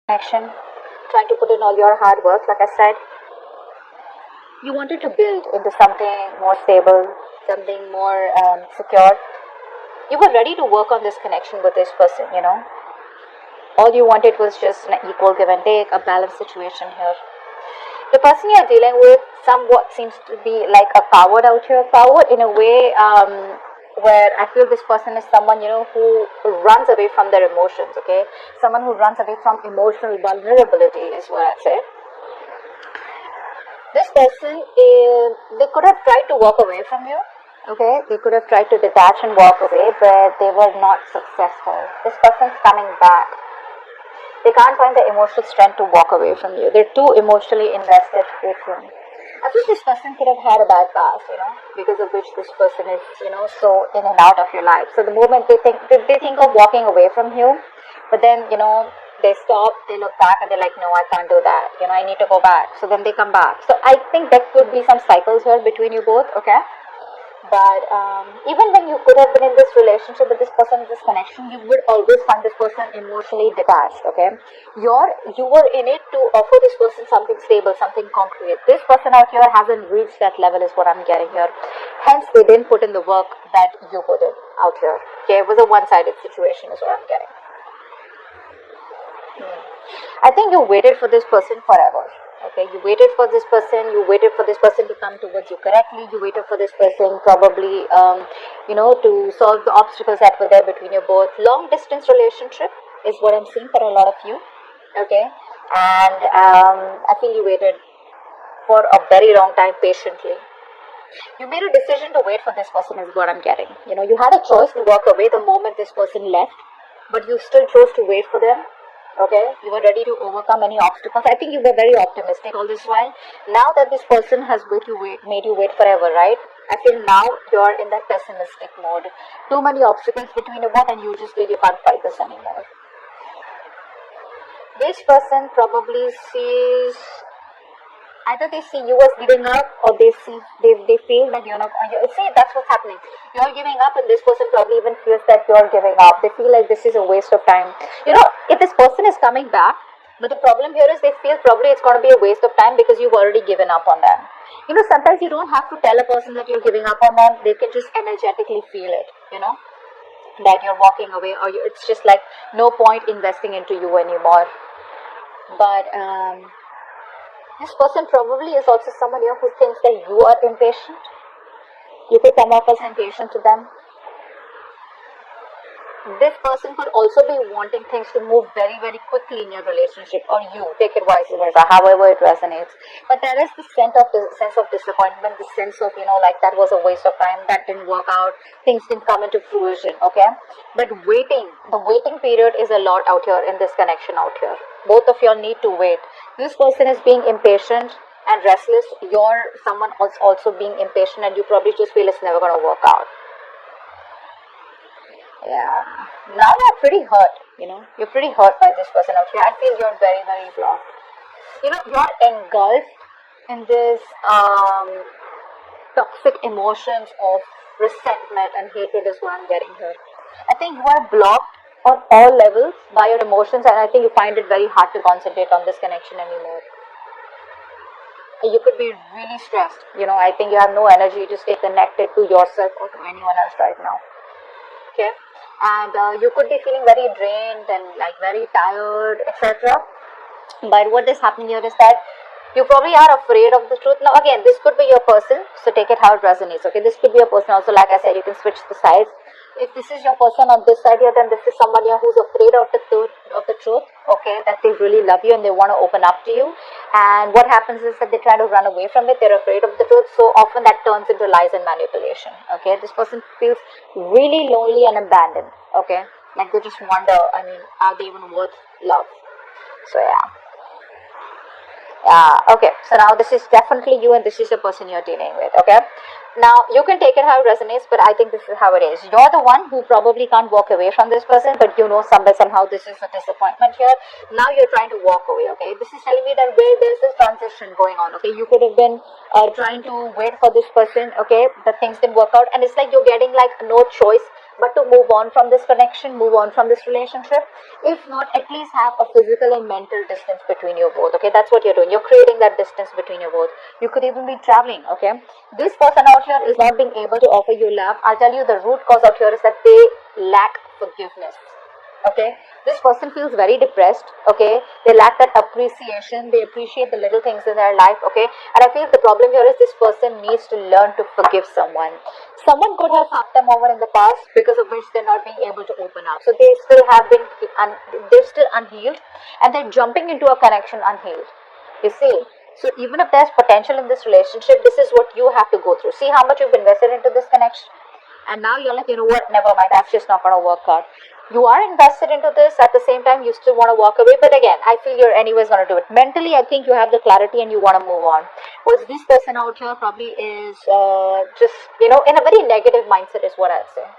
connection, trying to put in all your hard work. Like I said, you wanted to build into something more stable, something more secure. You were ready to work on this connection with this person, All you wanted was just an equal give and take, a balanced situation here. The person you're dealing with somewhat seems to be like a coward out here. Coward in a way where I feel this person is someone, who runs away from their emotions, okay? Someone who runs away from emotional vulnerability is what I'd say. This person they could have tried to walk away from you, okay? They could have tried to detach and walk away, but they were not successful. This person's coming back. They can't find the emotional strength to walk away from you. They're too emotionally invested with you. I think this person could have had a bad past, because of which this person is, so in and out of your life. So the moment they think of walking away from you, but then, they stop, they look back and they're like, no, I can't do that. I need to go back. So then they come back. So I think there could be some cycles here between you both, okay? But even when you could have been in this relationship with this person, this connection, you would always find this person emotionally detached, okay? You were in it to offer this person something stable, something concrete. This person out here hasn't reached that level is what I'm getting here. Hence, they didn't put in the work that you put in out here. Okay, it was a one-sided situation is what I'm getting. I think you waited for this person forever. Okay, you waited for this person to come towards you correctly, you waited for this person probably, to solve the obstacles that were there between you both. Long distance relationship is what I'm seeing for a lot of you, okay, and I feel you waited for a very long time patiently. You made a decision to wait for this person is what I'm getting. You had a choice to walk away the moment this person left, but you still chose to wait for them. Okay, you were ready to overcome any obstacles. I think you were very optimistic all this while. Now that this person has made you wait forever, right? I feel now you're in that pessimistic mode. Too many obstacles between you both, and you just feel you can't fight this anymore. This person probably sees, either they see you as giving up, or they feel that you're not. See, that's what's happening. You're giving up, and this person probably even feels that you're giving up. They feel like this is a waste of time. If this person is coming back, but the problem here is they feel probably it's going to be a waste of time because you've already given up on them. Sometimes you don't have to tell a person that you're giving up on them. They can just energetically feel it, that you're walking away, or it's just like no point investing into you anymore. But this person probably is also someone who thinks that you are impatient. You could come off as impatient to them. This person could also be wanting things to move very, very quickly in your relationship, or you take it vice versa, however it resonates. But there is the sense of disappointment, the sense of like that was a waste of time, that didn't work out, things didn't come into fruition. Okay, but the waiting period is a lot out here in this connection out here. Both of you need to wait. This person is being impatient and restless. You're someone else also being impatient, and you probably just feel it's never going to work out. Yeah. Now you're pretty hurt, You're pretty hurt by this person out here. I feel you're very, very blocked. You're engulfed in this toxic emotions of resentment and hatred is what I'm getting here. I think you are blocked on all levels by your emotions, and I think you find it very hard to concentrate on this connection anymore. You could be really stressed. I think you have no energy to stay connected to yourself or to anyone else right now. Okay, and you could be feeling very drained and like very tired, etc. But what is happening here is that you probably are afraid of the truth. Now again, this could be your person, so take it how it resonates. Okay, this could be your person also. Like I said, you can switch the sides. If this is your person on this side here, then this is someone here who's afraid of the truth. Okay, that they really love you and they want to open up to you. And what happens is that they try to run away from it. They're afraid of the truth. So often that turns into lies and manipulation. Okay, this person feels really lonely and abandoned. Okay, like they just wonder, are they even worth love? So yeah. Okay, so now this is definitely you, and this is the person you're dealing with. Okay, now you can take it how it resonates, but I think this is how it is. You're the one who probably can't walk away from this person, but somehow this is a disappointment here. Now you're trying to walk away. Okay, this is telling me that where there's this transition going on. Okay, you could have been trying to wait for this person. Okay, but things didn't work out, and it's like you're getting like no choice but to move on from this connection, move on from this relationship. If not, at least have a physical and mental distance between you both. Okay, that's what you're doing. You're creating that distance between you both. You could even be traveling. Okay, this person out here is not being able to offer you love. I'll tell you, the root cause out here is that they lack forgiveness. Okay, this person feels very depressed. Okay, they lack that appreciation. They appreciate the little things in their life. Okay, and I feel the problem here is this person needs to learn to forgive someone. Someone could have fucked them over in the past, because of which they're not being able to open up. So they still have been they're still unhealed, and they're jumping into a connection unhealed. You see, so even if there's potential in this relationship, this is what you have to go through. See how much you've invested into this connection, and now you're like, you know what, never mind, that's just not going to work out. You are invested into this, at the same time you still want to walk away, but again, I feel you're anyways going to do it. Mentally, I think you have the clarity and you want to move on. Whereas this person out here probably is just, in a very negative mindset is what I'd say.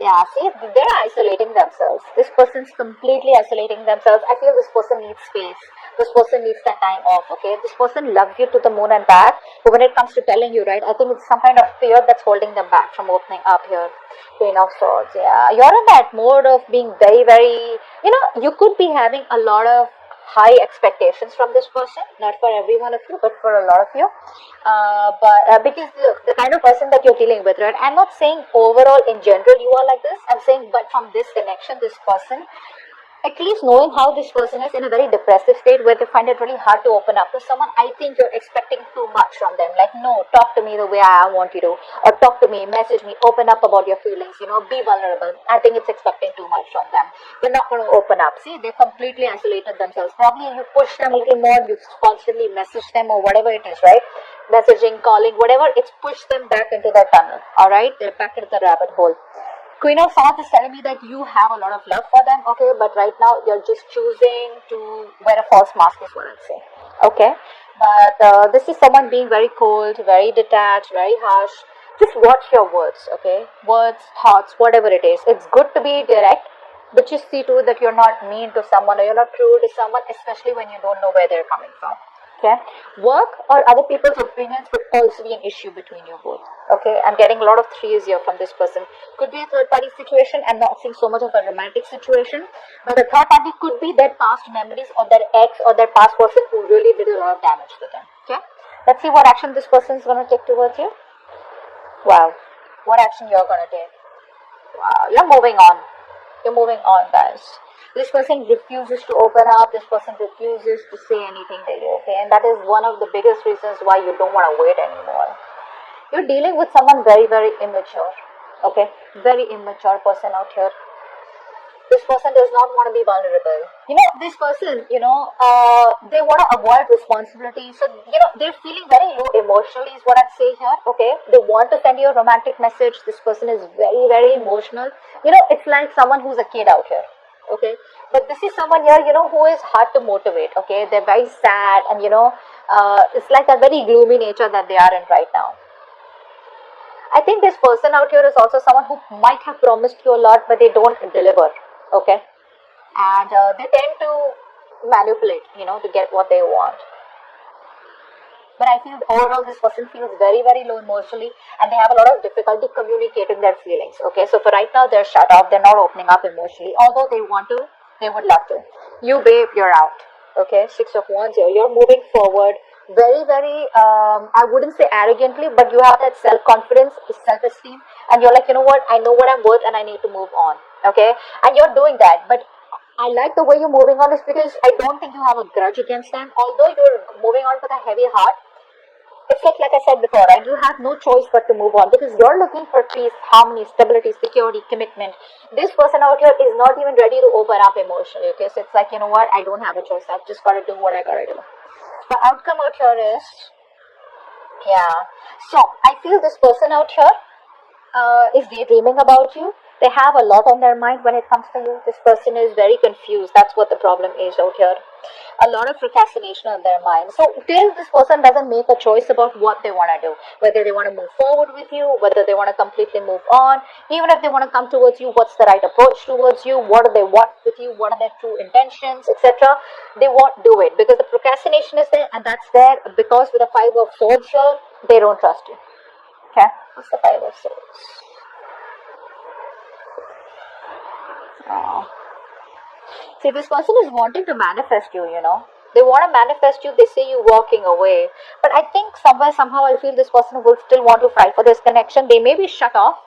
Yeah, see, they're isolating themselves. This person's completely isolating themselves. I feel this person needs space. This person needs that time off, okay? This person loves you to the moon and back. But when it comes to telling you, right, I think it's some kind of fear that's holding them back from opening up here. Queen of Swords, yeah. You're in that mode of being very, very, you could be having a lot of high expectations from this person. Not for every one of you, but for a lot of you. Because look, the kind of person that you're dealing with, right? I'm not saying overall in general you are like this. I'm saying, but from this connection, this person, at least knowing how this person is in a very depressive state where they find it really hard to open up to someone, I think you're expecting too much from them. Like, no, talk to me the way I want you to, or talk to me, message me, open up about your feelings, be vulnerable. I think it's expecting too much from them. They're not going to open up. See, they completely isolated themselves. Probably you push them a little more, you constantly message them or whatever it is, right? Messaging, calling, whatever, it's pushed them back into that tunnel. Alright, they're back into the rabbit hole. Queen of Swords is telling me that you have a lot of love for them, okay, but right now you're just choosing to wear a false mask is what I'd say, okay, but this is someone being very cold, very detached, very harsh. Just watch your words, okay, words, thoughts, whatever it is. It's good to be direct, but just see to it that you're not mean to someone or you're not cruel to someone, especially when you don't know where they're coming from. Okay, work or other people's opinions could also be an issue between you both. Okay, I'm getting a lot of threes here from this person. Could be a third party situation. I'm not seeing so much of a romantic situation, but the third party could be their past memories or their ex or their past person who really did a lot of damage to them. Okay, let's see what action this person is going to take towards you. Wow, what action you're going to take? Wow, you're moving on. You're moving on, guys. This person refuses to open up. This person refuses to say anything to you, okay? And that is one of the biggest reasons why you don't want to wait anymore. You're dealing with someone very, very immature, okay? Very immature person out here. This person does not want to be vulnerable. This person, they want to avoid responsibility. So, they're feeling very low emotionally is what I'd say here, okay? They want to send you a romantic message. This person is very, very emotional. It's like someone who's a kid out here. Okay, but this is someone here, who is hard to motivate. Okay, they're very sad, and it's like a very gloomy nature that they are in right now. I think this person out here is also someone who might have promised you a lot, but they don't deliver. Okay, and they tend to manipulate, to get what they want. But I feel overall this person feels very, very low emotionally, and they have a lot of difficulty communicating their feelings. Okay, so for right now they're shut off, they're not opening up emotionally. Although they want to, they would love to. You babe, you're out. Okay, 6 of Wands here. You're moving forward very, very, I wouldn't say arrogantly, but you have that self-confidence, self-esteem, and you're like, you know what, I know what I'm worth and I need to move on. Okay, and you're doing that, but I like the way you're moving on is because I don't think you have a grudge against them. Although you're moving on with a heavy heart, it's like I said before, right? You have no choice but to move on because you're looking for peace, harmony, stability, security, commitment. This person out here is not even ready to open up emotionally, okay? So it's like, you know what? I don't have a choice. I've just got to do what I got to do. The outcome out here is, yeah. So I feel this person out here is daydreaming about you. They have a lot on their mind when it comes to you. This person is very confused. That's what the problem is out here. A lot of procrastination on their mind. So till this person doesn't make a choice about what they want to do, whether they want to move forward with you, whether they want to completely move on, even if they want to come towards you, what's the right approach towards you, what do they want with you, what are their true intentions, etc. They won't do it because the procrastination is there, and that's there because with the 5 of Swords here, they don't trust you. Okay? What's the 5 of Swords? Uh, See, this person is wanting to manifest you, you know. They want to manifest you, they see you walking away. But I think somewhere, somehow, I feel this person will still want to fight for this connection. They may be shut off,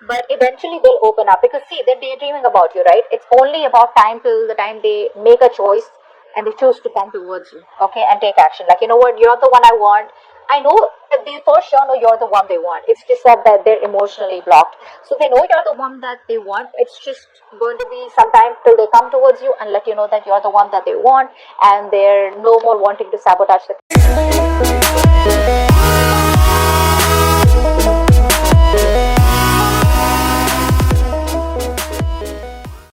but eventually they'll open up because, see, they're daydreaming about you, right? It's only about time till the time they make a choice and they choose to come towards you, okay, and take action. Like, you know what, you're the one I want. I know that they for sure know you're the one they want. It's just that they're emotionally blocked. So they know you're the one that they want. It's just going to be some time till they come towards you and let you know that you're the one that they want, and they're no more wanting to sabotage the